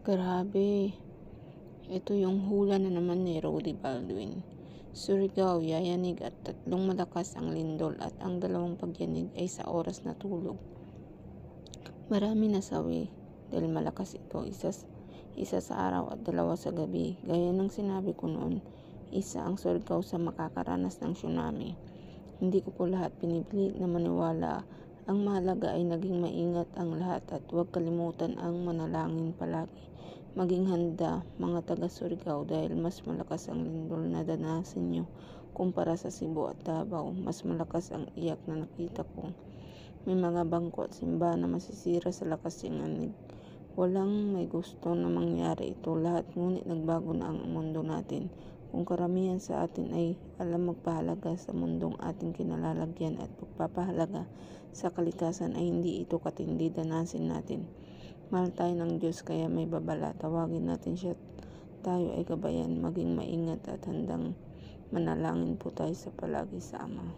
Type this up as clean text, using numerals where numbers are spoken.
Grabe, ito yung hula na naman ni Rudy Baldwin. Surigao, yayanig at 3 malakas ang lindol at ang 2 pagyanig ay sa oras na tulog. Marami nasawi dahil malakas ito, isa sa araw at 2 sa gabi. Gaya ng sinabi ko noon, isa ang Surigao sa makakaranas ng tsunami. Hindi ko po lahat pinipilit na maniwala. Ang mahalaga ay naging maingat ang lahat at huwag kalimutan ang manalangin palagi. Maging handa mga taga Surigao dahil mas malakas ang lindol na danasin nyo kumpara sa Cebu at Davao. Mas malakas ang iyak na nakita ko. May mga bangko at simbahan na masisira sa lakas ng anig. Walang may gusto na mangyari ito lahat, ngunit nagbago na ang mundo natin. Kung karamihan sa atin ay alam magpahalaga sa mundong ating kinalalagyan at pagpapahalaga sa kalikasan, ay hindi ito katindi danasin natin. Mahal tayo ng Diyos kaya may babala. Tawagin natin siya. Tayo ay gabayan. Maging maingat at handang manalangin po tayo sa palagi sa Ama.